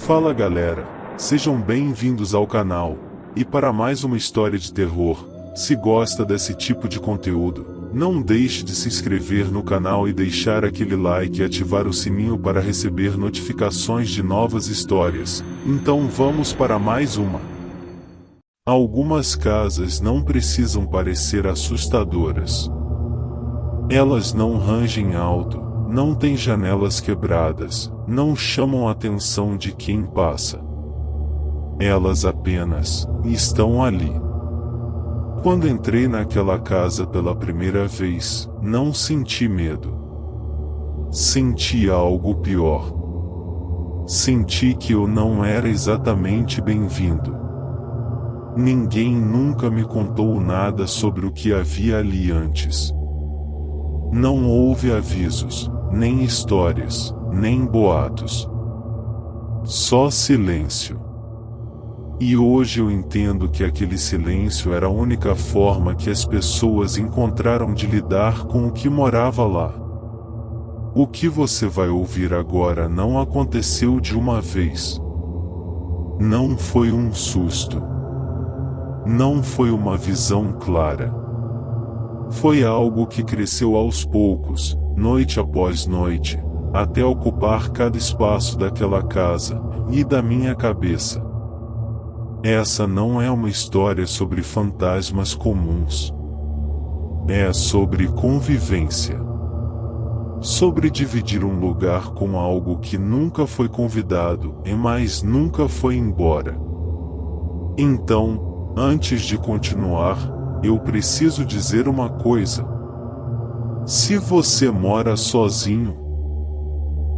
Fala galera, sejam bem-vindos ao canal, e para mais uma história de terror. Se gosta desse tipo de conteúdo, não deixe de se inscrever no canal e deixar aquele like e ativar o sininho para receber notificações de novas histórias. Então vamos para mais uma. Algumas casas não precisam parecer assustadoras. Elas não rangem alto, não têm janelas quebradas, não chamam a atenção de quem passa. Elas apenas estão ali. Quando entrei naquela casa pela primeira vez, não senti medo. Senti algo pior. Senti que eu não era exatamente bem-vindo. Ninguém nunca me contou nada sobre o que havia ali antes. Não houve avisos, nem histórias, nem boatos. Só silêncio. E hoje eu entendo que aquele silêncio era a única forma que as pessoas encontraram de lidar com o que morava lá. O que você vai ouvir agora não aconteceu de uma vez. Não foi um susto. Não foi uma visão clara. Foi algo que cresceu aos poucos, noite após noite, até ocupar cada espaço daquela casa, e da minha cabeça. Essa não é uma história sobre fantasmas comuns. É sobre convivência. Sobre dividir um lugar com algo que nunca foi convidado, mas nunca foi embora. Então, antes de continuar, eu preciso dizer uma coisa. Se você mora sozinho,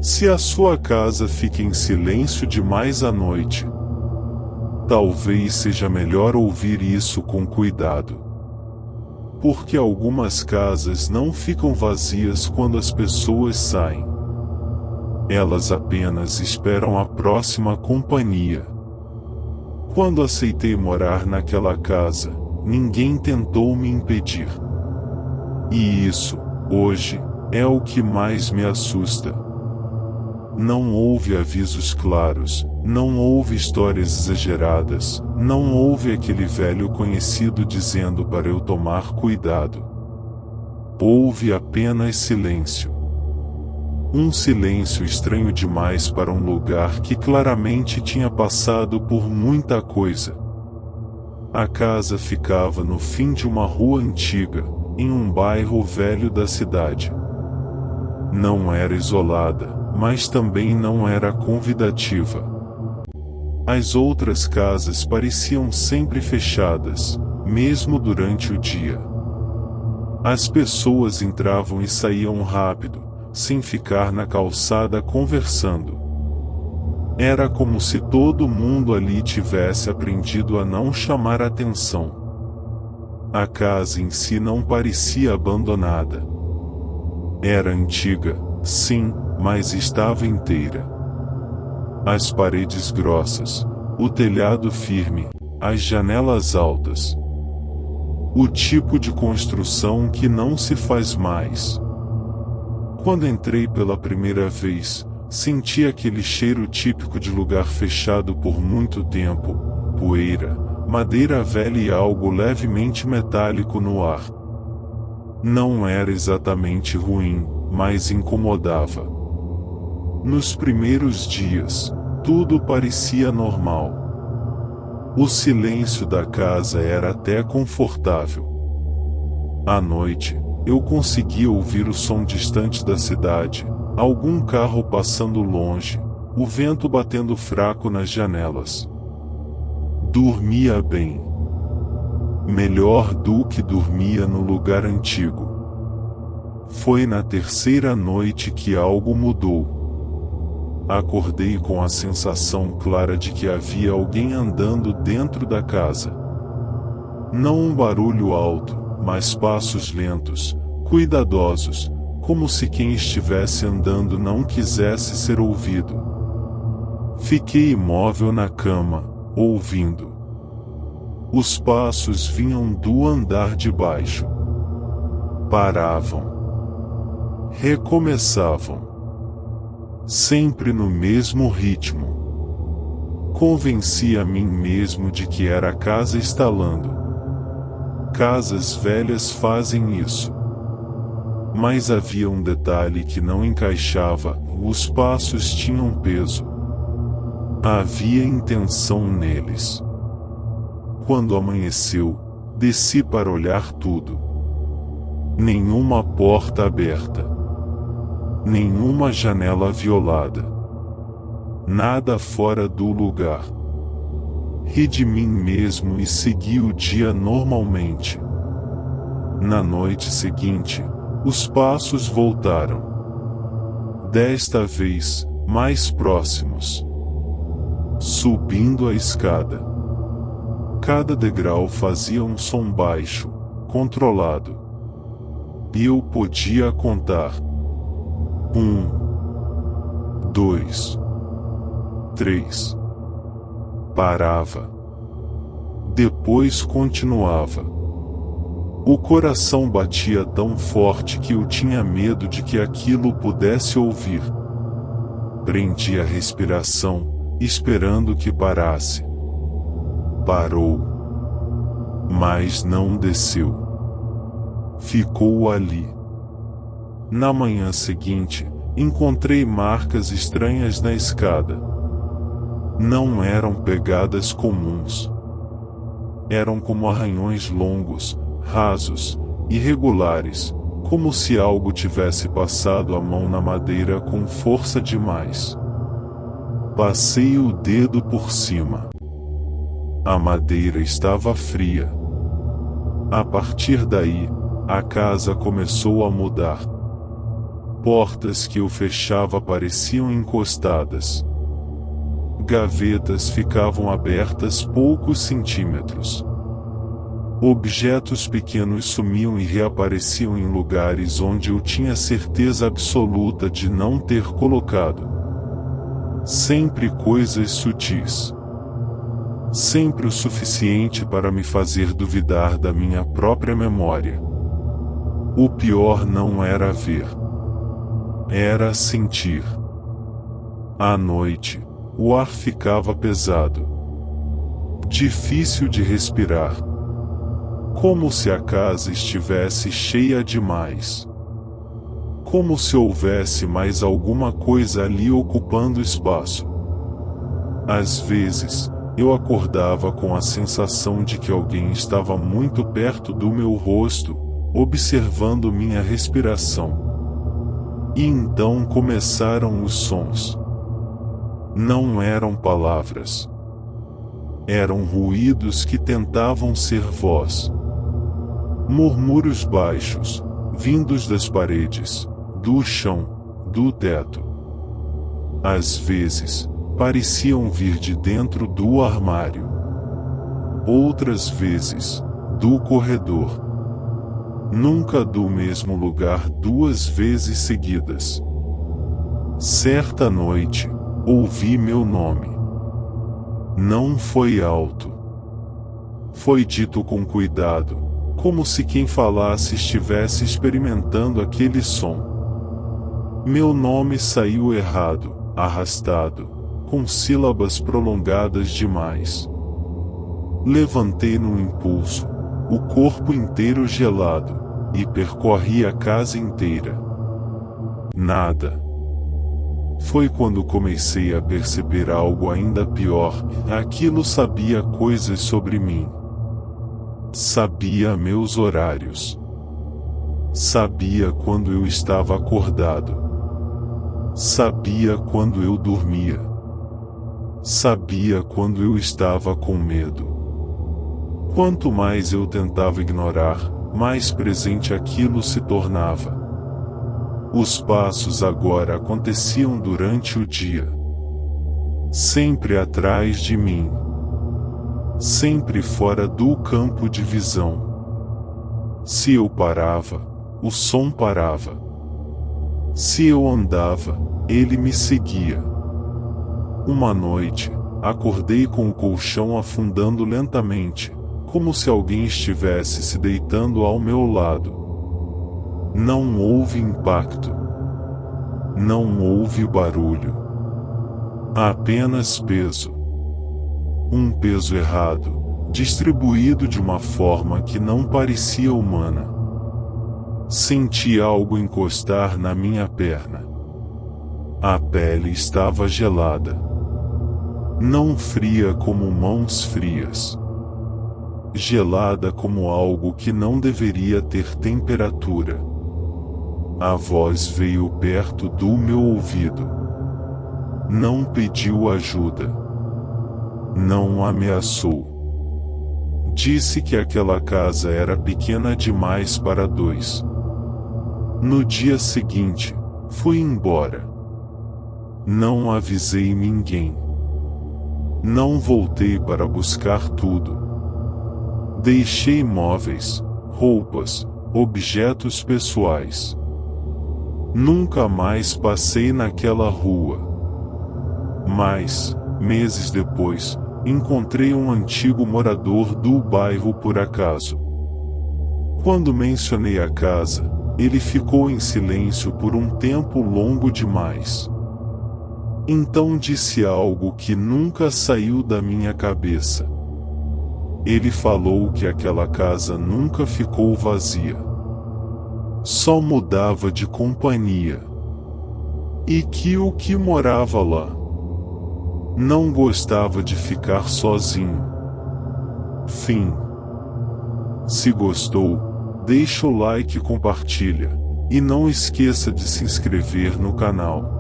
se a sua casa fica em silêncio demais à noite, talvez seja melhor ouvir isso com cuidado. Porque algumas casas não ficam vazias quando as pessoas saem. Elas apenas esperam a próxima companhia. Quando aceitei morar naquela casa, ninguém tentou me impedir. E isso, hoje, é o que mais me assusta. Não houve avisos claros, não houve histórias exageradas, não houve aquele velho conhecido dizendo para eu tomar cuidado. Houve apenas silêncio. Um silêncio estranho demais para um lugar que claramente tinha passado por muita coisa. A casa ficava no fim de uma rua antiga, em um bairro velho da cidade. Não era isolada, mas também não era convidativa. As outras casas pareciam sempre fechadas, mesmo durante o dia. As pessoas entravam e saíam rápido, sem ficar na calçada conversando. Era como se todo mundo ali tivesse aprendido a não chamar atenção. A casa em si não parecia abandonada. Era antiga, sim, mas estava inteira. As paredes grossas, o telhado firme, as janelas altas. O tipo de construção que não se faz mais. Quando entrei pela primeira vez, senti aquele cheiro típico de lugar fechado por muito tempo, poeira, madeira velha e algo levemente metálico no ar. Não era exatamente ruim, mas incomodava. Nos primeiros dias, tudo parecia normal. O silêncio da casa era até confortável. À noite, eu conseguia ouvir o som distante da cidade, algum carro passando longe, o vento batendo fraco nas janelas. Dormia bem. Melhor do que dormia no lugar antigo. Foi na terceira noite que algo mudou. Acordei com a sensação clara de que havia alguém andando dentro da casa. Não um barulho alto, mas passos lentos, cuidadosos, como se quem estivesse andando não quisesse ser ouvido. Fiquei imóvel na cama, ouvindo. Os passos vinham do andar de baixo. Paravam. Recomeçavam. Sempre no mesmo ritmo. Convenci a mim mesmo de que era a casa estalando. Casas velhas fazem isso. Mas havia um detalhe que não encaixava: os passos tinham peso. Havia intenção neles. Quando amanheceu, desci para olhar tudo. Nenhuma porta aberta. Nenhuma janela violada. Nada fora do lugar. Ri de mim mesmo e segui o dia normalmente. Na noite seguinte, os passos voltaram. Desta vez, mais próximos. Subindo a escada. Cada degrau fazia um som baixo, controlado. E eu podia contar. 1, 2, 3. Parava. Depois continuava. O coração batia tão forte que eu tinha medo de que aquilo pudesse ouvir. Prendi a respiração, esperando que parasse. Parou. Mas não desceu. Ficou ali. Na manhã seguinte, encontrei marcas estranhas na escada. Não eram pegadas comuns. Eram como arranhões longos, rasos, irregulares, como se algo tivesse passado a mão na madeira com força demais. Passei o dedo por cima. A madeira estava fria. A partir daí, a casa começou a mudar. Portas que eu fechava pareciam encostadas. Gavetas ficavam abertas poucos centímetros. Objetos pequenos sumiam e reapareciam em lugares onde eu tinha certeza absoluta de não ter colocado. Sempre coisas sutis. Sempre o suficiente para me fazer duvidar da minha própria memória. O pior não era ver. Era sentir. À noite, o ar ficava pesado. Difícil de respirar. Como se a casa estivesse cheia demais. Como se houvesse mais alguma coisa ali ocupando espaço. Às vezes, eu acordava com a sensação de que alguém estava muito perto do meu rosto, observando minha respiração. E então começaram os sons. Não eram palavras. Eram ruídos que tentavam ser voz. Murmúrios baixos, vindos das paredes, do chão, do teto. Às vezes, pareciam vir de dentro do armário. Outras vezes, do corredor. Nunca do mesmo lugar 2 vezes seguidas. Certa noite, ouvi meu nome. Não foi alto. Foi dito com cuidado, como se quem falasse estivesse experimentando aquele som. Meu nome saiu errado, arrastado, com sílabas prolongadas demais. Levantei num impulso, o corpo inteiro gelado, e percorri a casa inteira. Nada. Foi quando comecei a perceber algo ainda pior: aquilo sabia coisas sobre mim. Sabia meus horários. Sabia quando eu estava acordado. Sabia quando eu dormia. Sabia quando eu estava com medo. Quanto mais eu tentava ignorar, mais presente aquilo se tornava. Os passos agora aconteciam durante o dia. Sempre atrás de mim. Sempre fora do campo de visão. Se eu parava, o som parava. Se eu andava, ele me seguia. Uma noite, acordei com o colchão afundando lentamente, como se alguém estivesse se deitando ao meu lado. Não houve impacto. Não houve barulho. Apenas peso. Um peso errado, distribuído de uma forma que não parecia humana. Senti algo encostar na minha perna. A pele estava gelada. Não fria como mãos frias. Gelada como algo que não deveria ter temperatura. A voz veio perto do meu ouvido. Não pediu ajuda. Não ameaçou. Disse que aquela casa era pequena demais para dois. No dia seguinte, fui embora. Não avisei ninguém. Não voltei para buscar tudo. Deixei móveis, roupas, objetos pessoais. Nunca mais passei naquela rua. Mas, meses depois, encontrei um antigo morador do bairro por acaso. Quando mencionei a casa, ele ficou em silêncio por um tempo longo demais. Então disse algo que nunca saiu da minha cabeça. Ele falou que aquela casa nunca ficou vazia. Só mudava de companhia. E que o que morava lá não gostava de ficar sozinho. Fim. Se gostou, deixa o like e compartilha. E não esqueça de se inscrever no canal.